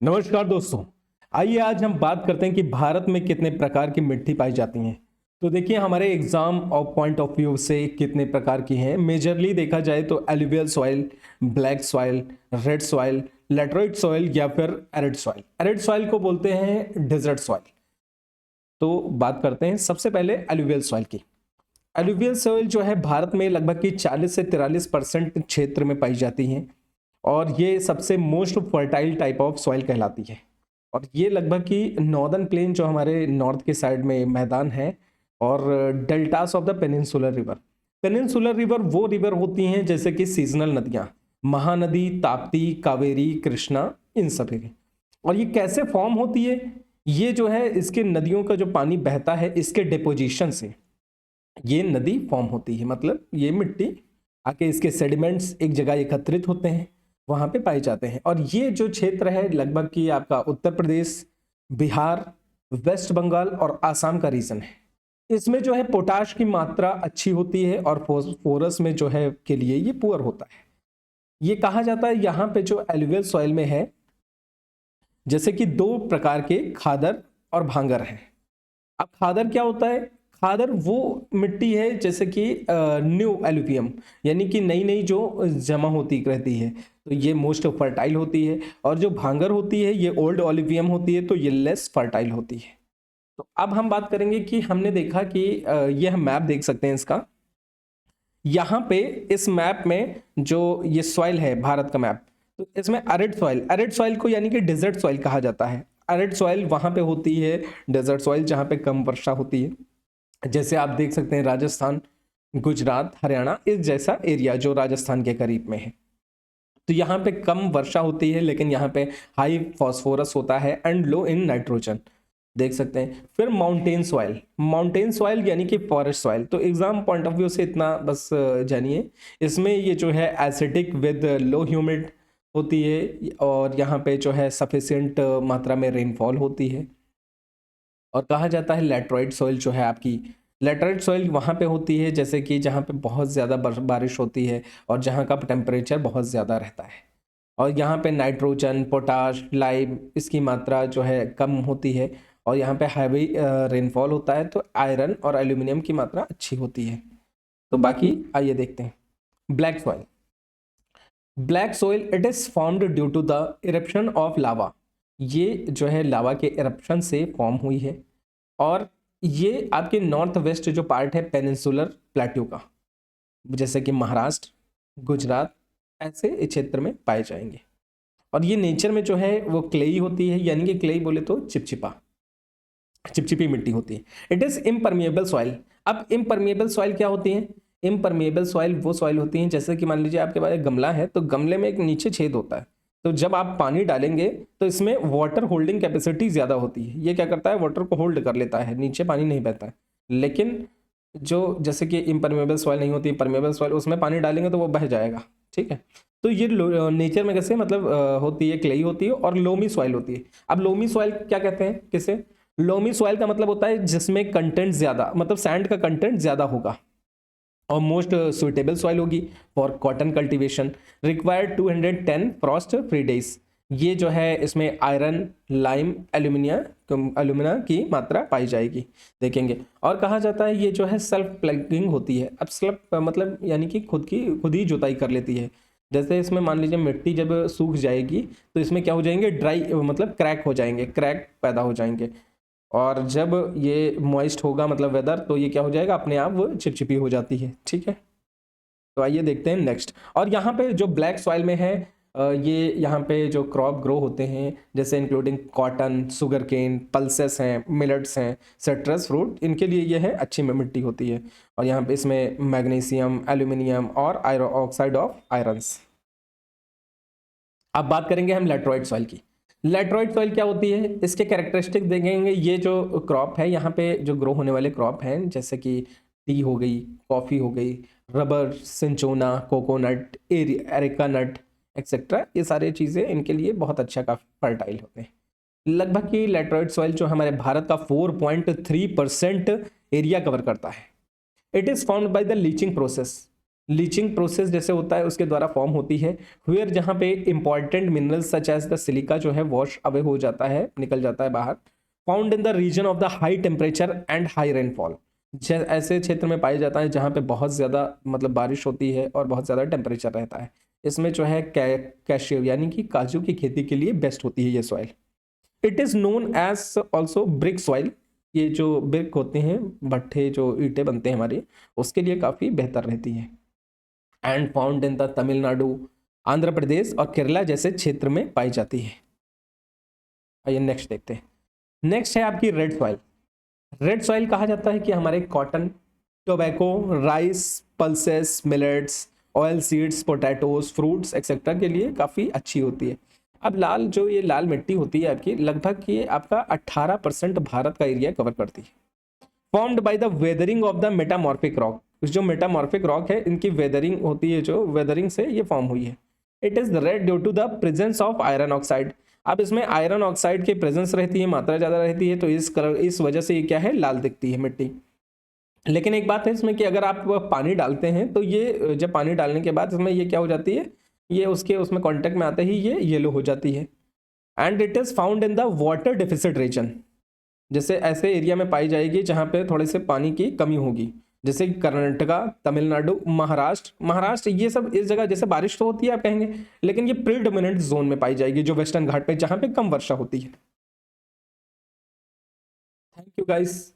नमस्कार दोस्तों। आइए आज हम बात करते हैं कि भारत में कितने प्रकार की मिट्टी पाई जाती हैं। तो देखिए हमारे एग्जाम और पॉइंट ऑफ व्यू से कितने प्रकार की हैं। मेजरली देखा जाए तो alluvial soil, black soil, red soil, laterite soil या फिर एरिड सॉइल। एरिड सॉइल को बोलते हैं डेजर्ट सॉइल। तो बात करते हैं सबसे पहले एलुवियल सॉइल की। एलुवियल सॉइल जो है भारत में लगभग की 40 से 43% क्षेत्र में पाई जाती हैं और ये सबसे most fertile type of soil कहलाती है। और ये लगभग कि नॉर्दर्न प्लेन जो हमारे नॉर्थ के साइड में मैदान है और deltas of the peninsular river. Peninsular river वो रिवर होती हैं जैसे कि सीजनल नदियाँ, महानदी, ताप्ती, कावेरी, कृष्णा, इन सभी की। और ये कैसे फॉर्म होती है? ये जो है इसके नदियों का जो पानी बहता है इसके डिपोजिशन से ये नदी फॉर्म होती है। मतलब ये मिट्टी आके इसके सेडिमेंट्स एक जगह एकत्रित होते हैं, वहां पे पाए जाते हैं। और ये जो क्षेत्र है लगभग कि आपका उत्तर प्रदेश, बिहार, वेस्ट बंगाल और आसाम का रीजन है। इसमें जो है पोटाश की मात्रा अच्छी होती है और फोरस में जो है के लिए ये पुअर होता है। ये कहा जाता है यहाँ पे जो एलुवियल सॉइल में है जैसे कि दो प्रकार के खादर और भांगर हैं। अब खादर क्या होता है? खादर वो मिट्टी है जैसे कि न्यू एलुवियम, यानी कि नई नई जो जमा होती रहती है, तो ये मोस्ट फर्टाइल होती है। और जो भांगर होती है ये ओल्ड ओलिवियम होती है, तो ये लेस फर्टाइल होती है। तो अब हम बात करेंगे कि हमने देखा कि ये हम मैप देख सकते हैं इसका। यहाँ पे इस मैप में जो ये सॉइल है भारत का मैप, तो इसमें अरिड सॉइल को यानी कि डेजर्ट सॉइल कहा जाता है। अरिड सॉइल वहां पे होती है, डेजर्ट सॉइल जहाँ पे कम वर्षा होती है। जैसे आप देख सकते हैं राजस्थान, गुजरात, हरियाणा, इस जैसा एरिया जो राजस्थान के करीब में है। तो यहाँ पे कम वर्षा होती है लेकिन यहाँ पे हाई फॉस्फोरस होता है एंड लो इन नाइट्रोजन, देख सकते हैं। फिर माउंटेन सॉइल यानी कि फॉरेस्ट सॉइल। तो एग्जाम पॉइंट ऑफ व्यू से इतना बस जानिए। इसमें ये जो है एसिडिक विद लो ह्यूमिड होती है और यहाँ पे जो है सफिशिएंट मात्रा में रेनफॉल होती है। और कहा जाता है लेटराइट सॉइल जो है आपकी, लेटराइट सॉइल वहाँ पे होती है जैसे कि जहाँ पे बहुत ज़्यादा बारिश होती है और जहाँ का टेम्परेचर बहुत ज़्यादा रहता है। और यहाँ पे नाइट्रोजन, पोटाश, लाइम इसकी मात्रा जो है कम होती है। और यहाँ पे हैवी रेनफॉल होता है, तो आयरन और एल्यूमिनियम की मात्रा अच्छी होती है। तो बाकी आइए देखते हैं black soil. Black soil it is formed due to the eruption of lava. ये जो है लावा के इरप्शन से फॉर्म हुई है और ये आपके नॉर्थ वेस्ट जो पार्ट है पेनिनसुलर प्लेट्यू का, जैसे कि महाराष्ट्र, गुजरात, ऐसे क्षेत्र में पाए जाएंगे। और ये नेचर में जो है वो क्लेई होती है, यानी कि क्लेई बोले तो चिपचिपी मिट्टी होती है। It is impermeable soil. अब इम्परमिएबल सॉइल क्या होती है? इम्परमिएबल सॉइल वो सॉइल होती हैं जैसे कि मान लीजिए आपके पास एक गमला है, तो गमले में एक नीचे छेद होता है, तो जब आप पानी डालेंगे तो इसमें वाटर होल्डिंग कैपेसिटी ज़्यादा होती है। ये क्या करता है? वाटर को होल्ड कर लेता है, नीचे पानी नहीं बहता है। लेकिन जो जैसे कि इम्परमेबल सॉइल नहीं होती, परमेबल सॉइल, उसमें पानी डालेंगे तो वो बह जाएगा। ठीक है, तो ये नेचर में कैसे मतलब होती है, क्लेई होती है और लोमी सॉइल होती है। अब लोमी सॉइल क्या कहते हैं किसे? लोमी सॉइल का मतलब होता है जिसमें कंटेंट ज्यादा, मतलब सैंड का कंटेंट ज्यादा होगा और मोस्ट सुइटेबल सॉइल होगी for cotton cultivation. Required 210 Frost free days. ये जो है इसमें आयरन, लाइम, एल्यूमिना की मात्रा पाई जाएगी, देखेंगे। और कहा जाता है ये जो है सेल्फ प्लगिंग होती है। अब सेल्फ मतलब यानी कि खुद ही जुताई कर लेती है। जैसे इसमें मान लीजिए मिट्टी जब सूख जाएगी तो इसमें क्या हो जाएंगे? ड्राई, मतलब क्रैक हो जाएंगे, क्रैक पैदा हो जाएंगे। और जब ये मॉइस्ट होगा मतलब वेदर, तो ये क्या हो जाएगा? अपने आप वो चिपचिपी हो जाती है। ठीक है, तो आइए देखते हैं नेक्स्ट। और यहाँ पे जो ब्लैक सॉइल में है ये यहाँ पे जो क्रॉप ग्रो होते हैं जैसे including cotton, sugar cane, pulses हैं, मिलेट्स हैं, सिट्रस फ्रूट, इनके लिए ये है अच्छी मिट्टी होती है। और यहाँ पे इसमें मैग्नीशियम, एल्यूमिनियम और आयरन ऑक्साइड ऑफ आयरन्स। अब बात करेंगे हम लेटराइट सॉइल की। लेटराइट सॉइल क्या होती है? इसके कैरेक्टरिस्टिक देखेंगे। ये जो क्रॉप है यहाँ पे जो ग्रो होने वाले क्रॉप हैं जैसे कि टी हो गई, कॉफ़ी हो गई, रबर, सिंचोना, कोकोनट, एरिका नट एक्सेट्रा, ये सारी चीज़ें इनके लिए बहुत अच्छा काफ़ी फर्टाइल होते हैं। लगभग की लेटराइट सॉइल जो हमारे भारत का 4.3% एरिया कवर करता है। It is formed by the leaching process. Leaching process जैसे होता है उसके द्वारा फॉर्म होती है। वेयर जहाँ पे important minerals such as the silica जो है वॉश अवे हो जाता है, निकल जाता है बाहर। Found in the region of the high temperature and high rainfall, ऐसे क्षेत्र में पाया जाता है जहाँ पे बहुत ज़्यादा मतलब बारिश होती है और बहुत ज़्यादा टेम्परेचर रहता है। इसमें जो है कैशियो यानी कि काजू की खेती के लिए बेस्ट होती है ये soil. It is known as also brick soil, ये जो ब्रिक होते हैं भट्ठे जो ईंटें बनते हैं हमारे, उसके लिए काफ़ी बेहतर रहती है। And found in the Tamil Nadu, Andhra Pradesh और केरला जैसे क्षेत्र में पाई जाती है। आइए नेक्स्ट देखते हैं। नेक्स्ट है आपकी रेड सॉइल। रेड सॉइल कहा जाता है कि हमारे cotton, tobacco, rice, pulses, millets, oil seeds, potatoes, fruits etcetera के लिए काफ़ी अच्छी होती है। अब लाल जो ये लाल मिट्टी होती है आपकी, लगभग ये आपका 18% भारत का एरिया कवर करती है। Formed by the weathering of the metamorphic rock, जो मेटामॉर्फिक रॉक है इनकी वेदरिंग होती है, जो वेदरिंग से ये फॉर्म हुई है। It is red due to the presence of iron oxide. अब इसमें आयरन ऑक्साइड की प्रेजेंस रहती है, मात्रा ज़्यादा रहती है, तो इस कलर इस वजह से ये क्या है, लाल दिखती है मिट्टी। लेकिन एक बात है इसमें कि अगर आप पानी डालते हैं तो ये जब पानी डालने के बाद इसमें ये क्या हो जाती है, ये उसमें कांटेक्ट में आते ही ये येलो हो जाती है। And it is found in the water deficit region, जैसे ऐसे एरिया में पाई जाएगी जहाँ पे थोड़े से पानी की कमी होगी, जैसे कर्नाटका, तमिलनाडु, महाराष्ट्र ये सब इस जगह जैसे बारिश तो होती है आप कहेंगे, लेकिन ये प्रीडोमिनेंट जोन में पाई जाएगी जो वेस्टर्न घाट पे, जहाँ पे कम वर्षा होती है। Thank you guys.